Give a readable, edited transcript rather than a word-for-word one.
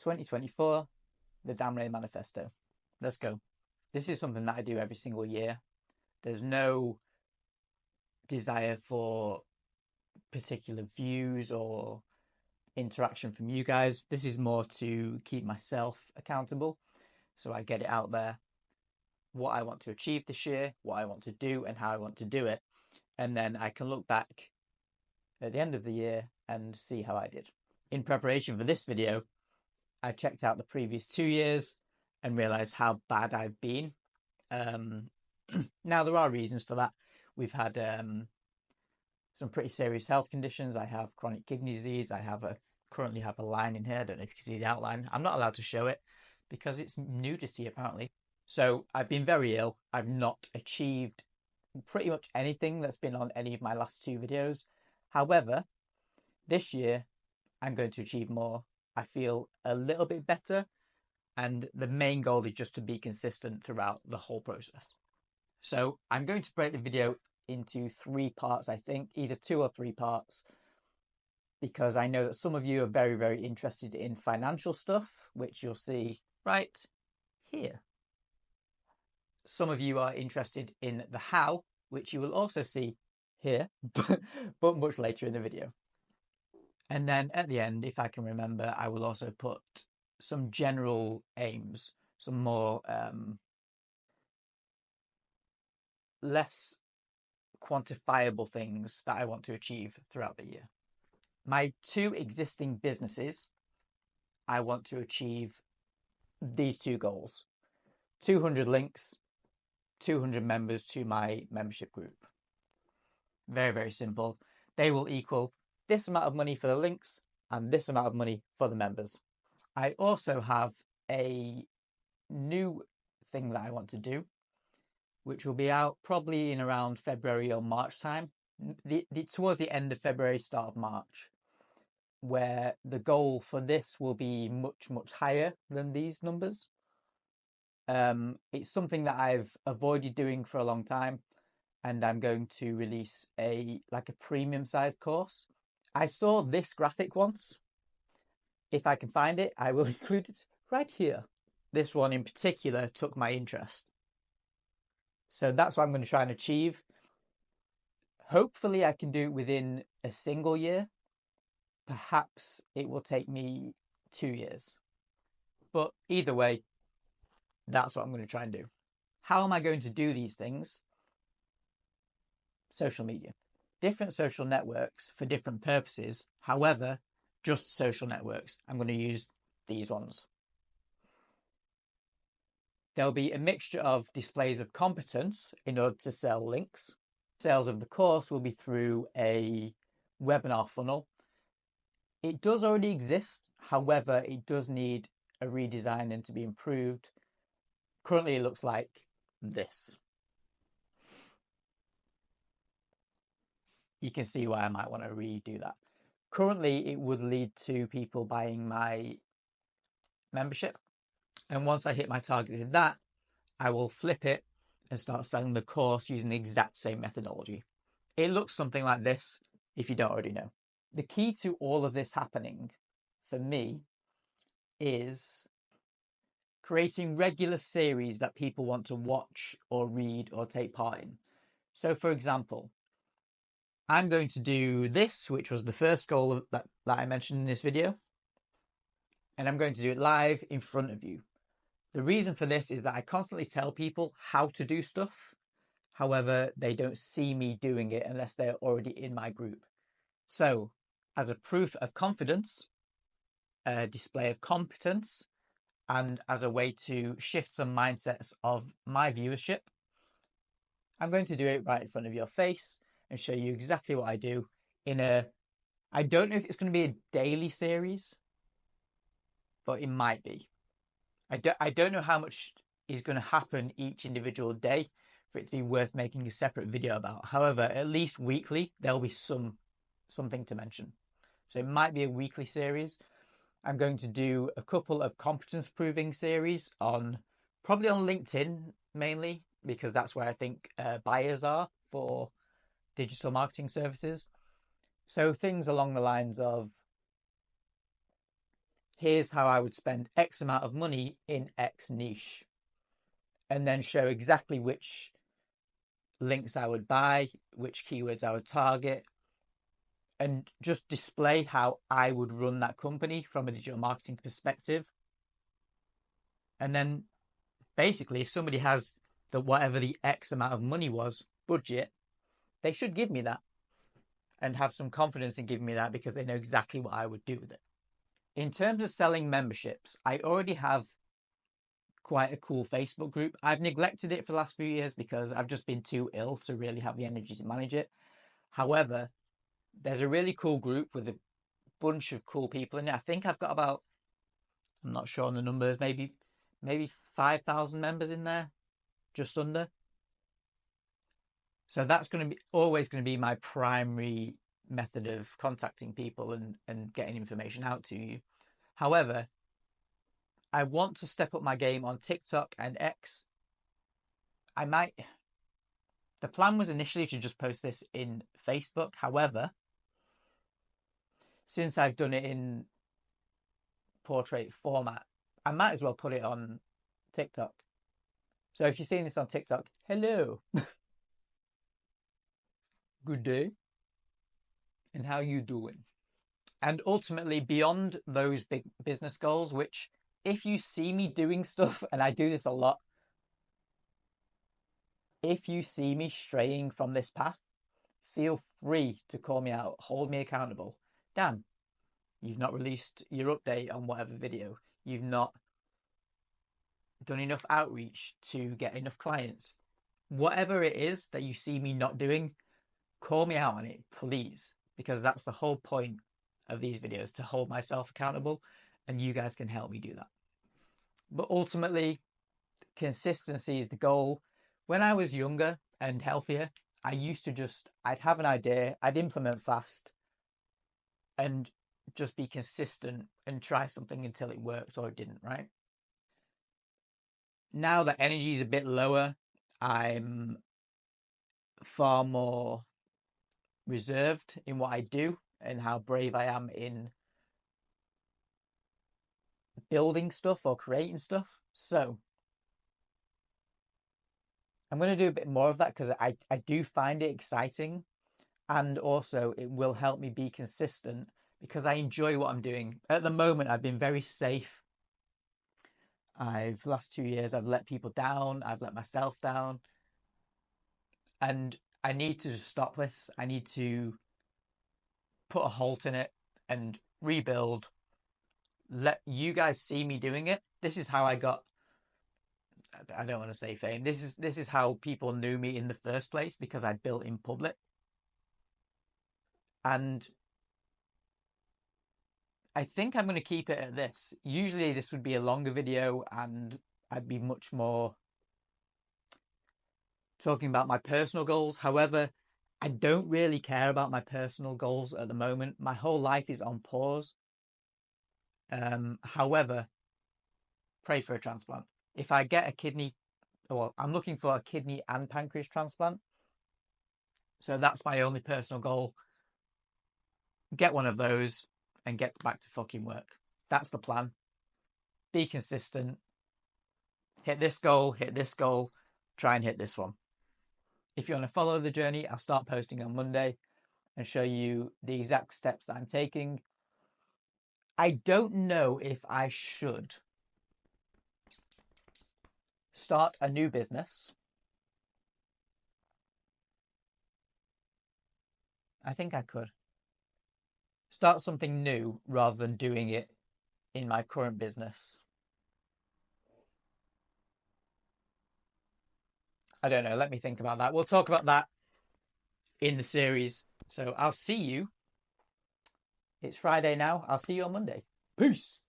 2024, the Dan Ray Manifesto. Let's go. This is something that I do every single year. There's no desire for particular views or interaction from you guys. This is more to keep myself accountable. So I get it out there, what I want to achieve this year, what I want to do and how I want to do it. And then I can look back at the end of the year and see how I did. In preparation for this video, I checked out the previous 2 years and realized how bad I've been. Now, there are reasons for that. We've had some pretty serious health conditions. I have chronic kidney disease. I currently have a line in here. I don't know if you can see the outline. I'm not allowed to show it because it's nudity, apparently. So I've been very ill. I've not achieved pretty much anything that's been on any of my last 2 videos. However, this year, I'm going to achieve more. I feel a little bit better. And the main goal is just to be consistent throughout the whole process. So I'm going to break the video into 3 parts, I think, either 2 or 3 parts, because I know that some of you are very, very interested in financial stuff, which you'll see right here. Some of you are interested in the how, which you will also see here, but much later in the video. And then at the end, if I can remember, I will also put some general aims, some more less quantifiable things that I want to achieve throughout the year. My 2 existing businesses, I want to achieve these 2 goals: 200 links, 200 members to my membership group. Very, very simple. They will equal this amount of money for the links and this amount of money for the members. I also have a new thing that I want to do, which will be out probably in around February or March time, towards the end of February, start of March, where the goal for this will be much, much higher than these numbers. It's something that I've avoided doing for a long time, and I'm going to release a premium sized course. I saw this graphic once. If I can find it, I will include it right here. This one in particular took my interest. So that's what I'm going to try and achieve. Hopefully I can do it within a single year. Perhaps it will take me 2 years. But either way, that's what I'm going to try and do. How am I going to do these things? Social media. Different social networks for different purposes. However, just social networks. I'm going to use these ones. There'll be a mixture of displays of competence in order to sell links. Sales of the course will be through a webinar funnel. It does already exist. However, it does need a redesign and to be improved. Currently, it looks like this. You can see why I might want to redo that. Currently, it would lead to people buying my membership. And once I hit my target with that, I will flip it and start selling the course using the exact same methodology. It looks something like this if you don't already know. The key to all of this happening for me is creating regular series that people want to watch or read or take part in. So for example, I'm going to do this, which was the first goal that I mentioned in this video. And I'm going to do it live in front of you. The reason for this is that I constantly tell people how to do stuff. However, they don't see me doing it unless they're already in my group. So, as a proof of confidence, a display of competence, and as a way to shift some mindsets of my viewership, I'm going to do it right in front of your face and show you exactly what I do I don't know if it's going to be a daily series, but it might be. I don't know how much is going to happen each individual day for it to be worth making a separate video about. However, at least weekly, there'll be something to mention. So it might be a weekly series. I'm going to do a couple of competence proving series probably on LinkedIn mainly, because that's where I think buyers are for digital marketing services. So things along the lines of here's how I would spend X amount of money in X niche. And then show exactly which links I would buy, which keywords I would target, and just display how I would run that company from a digital marketing perspective. And then basically, if somebody has whatever the X amount of money was, budget, they should give me that and have some confidence in giving me that because they know exactly what I would do with it. In terms of selling memberships, I already have quite a cool Facebook group. I've neglected it for the last few years because I've just been too ill to really have the energy to manage it. However, there's a really cool group with a bunch of cool people in it. I think I've got about, I'm not sure on the numbers, maybe 5,000 members in there, just under. So that's going to be always going to be my primary method of contacting people and getting information out to you. However, I want to step up my game on TikTok and X. The plan was initially to just post this in Facebook. However, since I've done it in portrait format, I might as well put it on TikTok. So if you're seeing this on TikTok, hello. Good day. And how you doing? And ultimately, beyond those big business goals, which if you see me doing stuff, and I do this a lot, if you see me straying from this path, feel free to call me out, hold me accountable. Dan, you've not released your update on whatever video. You've not done enough outreach to get enough clients. Whatever it is that you see me not doing, call me out on it, please, because that's the whole point of these videos, to hold myself accountable, and you guys can help me do that. But ultimately, consistency is the goal. When I was younger and healthier, I used to I'd have an idea, I'd implement fast, and just be consistent and try something until it worked or it didn't, right? Now that energy is a bit lower, I'm far more reserved in what I do and how brave I am in building stuff or creating stuff. So I'm going to do a bit more of that because I do find it exciting, and also it will help me be consistent because I enjoy what I'm doing. At the moment, I've been very safe. Last 2 years, I've let people down. I've let myself down. And I need to just stop this. I need to put a halt in it and rebuild. Let you guys see me doing it. This is how I got, I don't want to say fame. This is how people knew me in the first place, because I built in public. And I think I'm going to keep it at this. Usually this would be a longer video and I'd be much more talking about my personal goals. However, I don't really care about my personal goals at the moment. My whole life is on pause. However, pray for a transplant. If I get a kidney, well, I'm looking for a kidney and pancreas transplant. So that's my only personal goal. Get one of those and get back to fucking work. That's the plan. Be consistent. Hit this goal, try and hit this one. If you want to follow the journey, I'll start posting on Monday and show you the exact steps that I'm taking. I don't know if I should start a new business. I think I could start something new rather than doing it in my current business. I don't know. Let me think about that. We'll talk about that in the series. So I'll see you. It's Friday now. I'll see you on Monday. Peace.